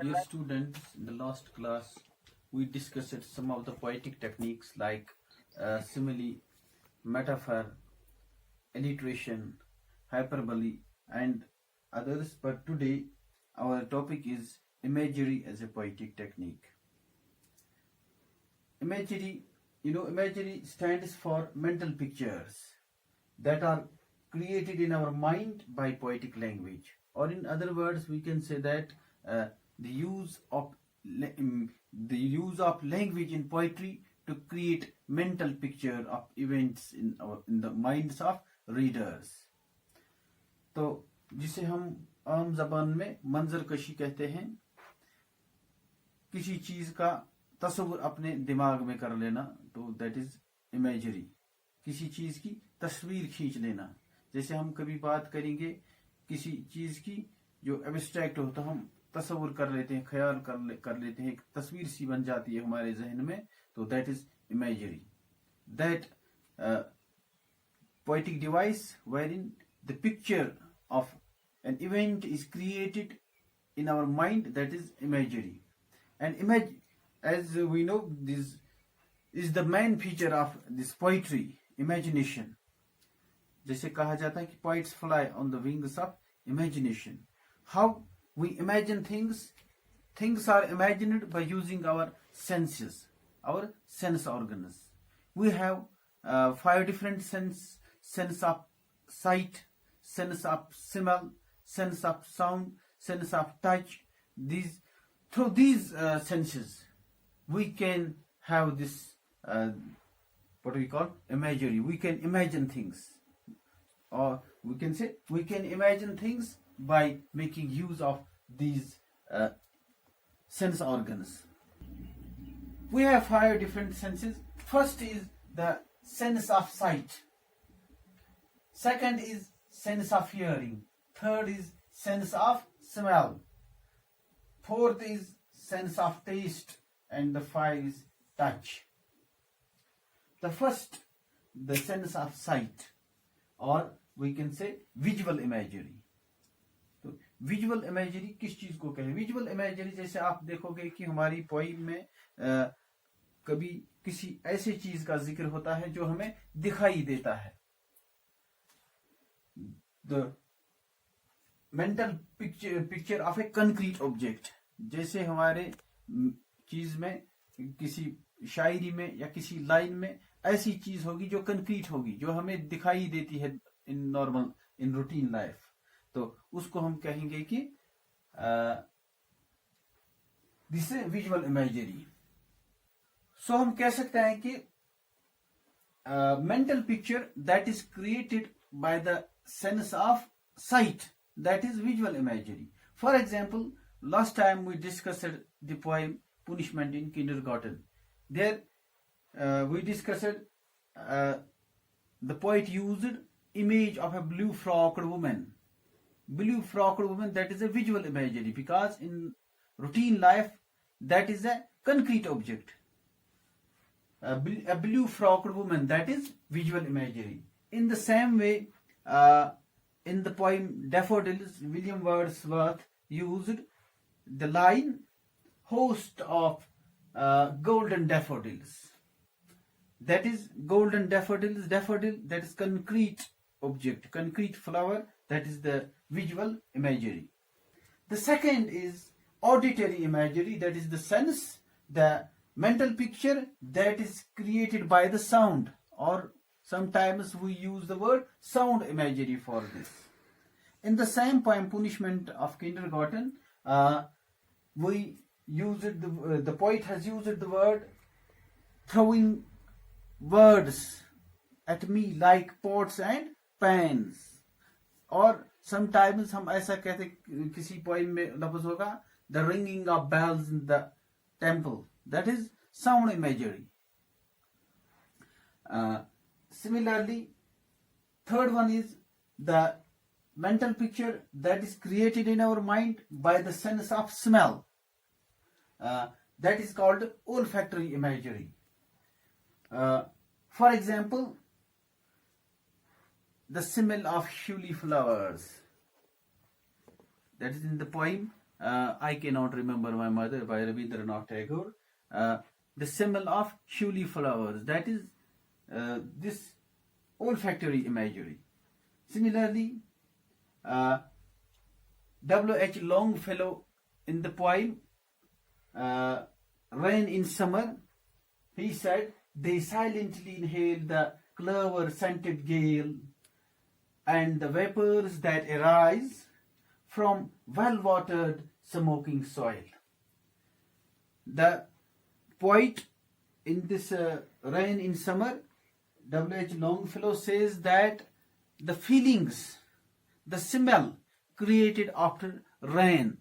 Dear students, in the last class we discussed some of the poetic techniques like simile, metaphor, alliteration, hyperbole, and others. But today our topic is imagery as a poetic technique. Imagery, imagery stands for mental pictures that are created in our mind by poetic language, or in other words, we can say that the use of language in poetry to create mental picture of events in the minds of readers. तो जिसे हम आम जबान में मंजर कशी कहते हैं, किसी चीज का तस्वीर अपने दिमाग में कर लेना, तो दैट इज इमेजरी. किसी चीज की तस्वीर खींच लेना. जैसे हम कभी बात करेंगे किसी चीज की जो एब्स्ट्रैक्ट हो, तो हम तस्वीर कर लेते हैं, ख्याल कर लेते हैं, एक तस्वीर सी बन जाती है हमारे जहन में, तो that is imagery. That poetic device wherein the picture of an event is created in our mind, that is imagery. And image, as we know, this is the main feature of this poetry, imagination. जैसे कहा जाता है कि poets fly on the wings of imagination. How we imagine things are imagined by using our senses, our sense organs. We have 5 different sense of sight, sense of smell, sense of sound, sense of touch. Through these senses we can have this what we call imagery. We can imagine things, or we can say we can imagine things by making use of these sense organs. We have 5 different senses. First is the sense of sight. Second is sense of hearing. Third is sense of smell. Fourth is sense of taste. And the 5 is touch. The first, the sense of sight, or we can say visual imagery. तो visual imagery किस चीज को कहें? Visual imagery जैसे आप देखोगे कि हमारी पोइम में कभी किसी ऐसी चीज का जिक्र होता है जो हमें दिखाई देता है. The mental picture of a concrete object. जैसे हमारे चीज में, किसी शायरी में या किसी लाइन में ऐसी चीज होगी जो कंक्रीट होगी, जो हमें दिखाई देती है इन रूटीन लाइफ, तो उसको हम कहेंगे कि दिस इज विजुअल इमेजरी. सो हम कह सकते हैं कि mental picture that is created by the sense of sight, that is visual imagery. For example, last time we discussed the poem Punishment in Kindergarten. There we discussed the poet used image of a blue frocked woman. Blue frocked woman, that is a visual imagery, because in routine life that is a concrete object. A blue frocked woman, that is visual imagery. In the same way, in the poem Daffodils, William Wordsworth used the line host of golden daffodils. That is golden daffodils, daffodil, that is concrete object, concrete flower, that is the visual imagery. The second is auditory imagery, that is the sense, the mental picture that is created by the sound, or sometimes we use the word sound imagery for this. In the same poem Punishment of Kindergarten, we used the poet has used the word throwing words at me like pots and pans. और sometimes हम ऐसा कहते, किसी poem में लफ्ज होगा the ringing of bells in the temple, that is sound imagery. Similarly, third one is the mental picture that is created in our mind by the sense of smell. That is called olfactory imagery. For example, the smell of shuli flowers. That is in the poem I Cannot Remember My Mother by Rabindranath Tagore. The smell of shuli flowers. That is this olfactory imagery. Similarly, W.H. Longfellow in the poem Rain in Summer, he said, they silently inhale the clover-scented gale and the vapors that arise from well-watered smoking soil. The poet in this Rain in Summer, W.H. Longfellow says that the feelings, the smell created after rain,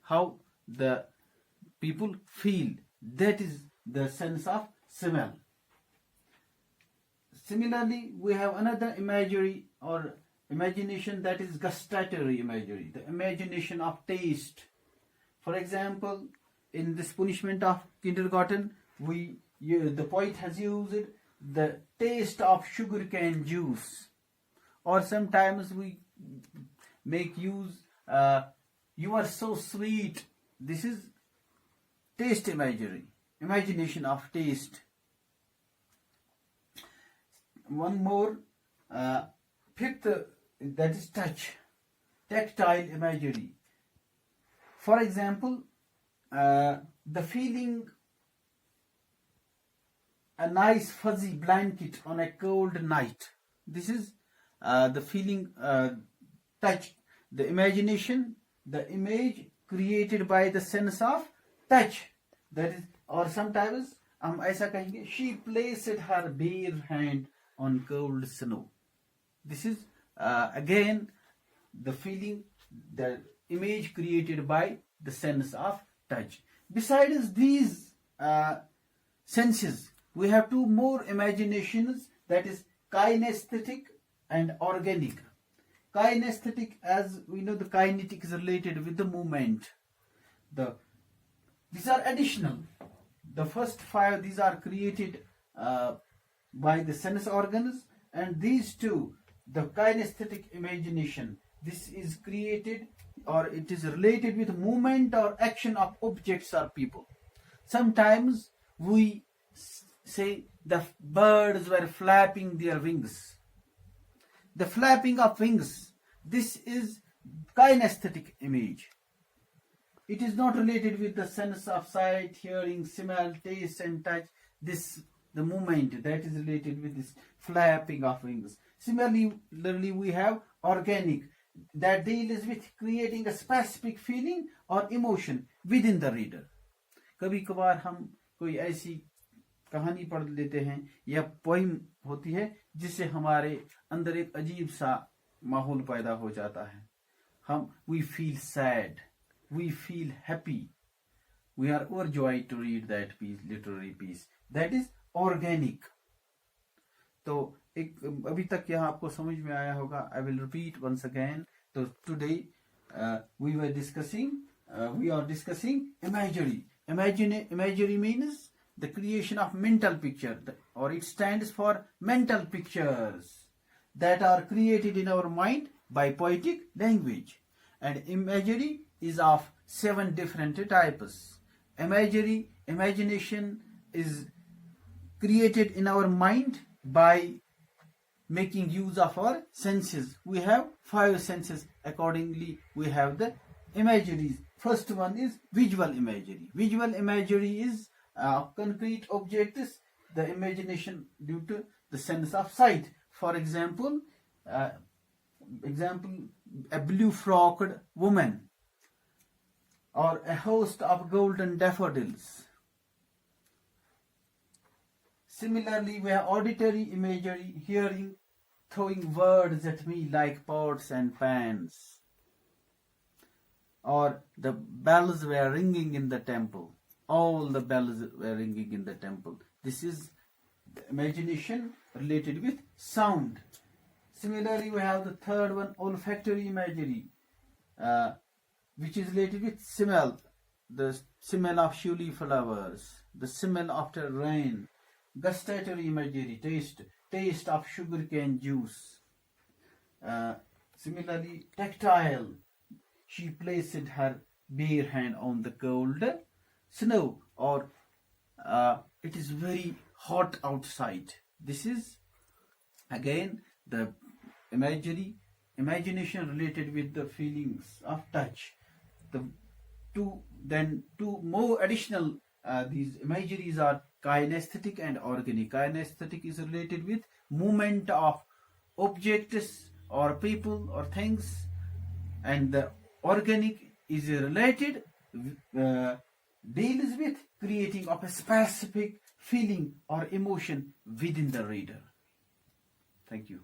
how the people feel, that is the sense of smell. Similarly, we have another imagery or imagination, that is gustatory imagery, the imagination of taste. For example, in this punishment of kindergarten, the poet has used the taste of sugarcane juice, or sometimes we make use you are so sweet. This is taste imagery, imagination of taste. One more, fifth, that is touch, tactile imagery. For example, the feeling a nice fuzzy blanket on a cold night. This is the feeling, touch, the imagination, the image created by the sense of touch. That is, or sometimes हम ऐसा कहेंगे, she placed her bare hand on cold snow. This is again the feeling, the image created by the sense of touch. Besides these senses, we have two more imaginations, that is kinesthetic and organic. Kinesthetic, as we know, the kinetic is related with the movement. These are additional. The first five, these are created by the sense organs, and these two, the kinesthetic imagination, this is created or it is related with movement or action of objects or people. Sometimes we say the birds were flapping their wings. The flapping of wings, this is kinesthetic image. It is not related with the sense of sight, hearing, smell, taste and touch. This, the movement, that is related with this flapping of wings. Similarly, we have organic, that deals with creating a specific feeling or emotion within the reader. कभी कभार हम कोई ऐसी कहानी पढ़ लेते हैं या पोइम होती है जिससे हमारे अंदर एक अजीब सा माहौल पैदा हो जाता है. We feel sad, we feel happy, we are overjoyed to read that piece, literary piece. That is organic. तो एक अभी तक यहाँ आपको समझ में आया होगा. I will repeat once again. So today we are discussing imagery. Imagery means the creation of mental picture, or it stands for mental pictures that are created in our mind by poetic language. And imagery is of 7 different types. Imagination is created in our mind by making use of our senses. We have 5 senses. Accordingly, we have the imageries. First one is visual imagery. Visual imagery is concrete objects, the imagination due to the sense of sight. For example, a blue-frocked woman, or a host of golden daffodils. Similarly, we have auditory imagery, hearing, throwing words at me like pots and pans. Or the bells were ringing in the temple. All the bells were ringing in the temple. This is the imagination related with sound. Similarly, we have the third one, olfactory imagery, which is related with smell. The smell of shuli flowers, the smell after rain, gustatory imagery, taste of sugarcane juice. Similarly, tactile, she placed her bare hand on the cold snow, or it is very hot outside. This is again the imagination related with the feelings of touch. The two more additional these imageries are kinesthetic and organic. Kinesthetic is related with movement of objects or people or things, and the organic is related deals with creating of a specific feeling or emotion within the reader. Thank you.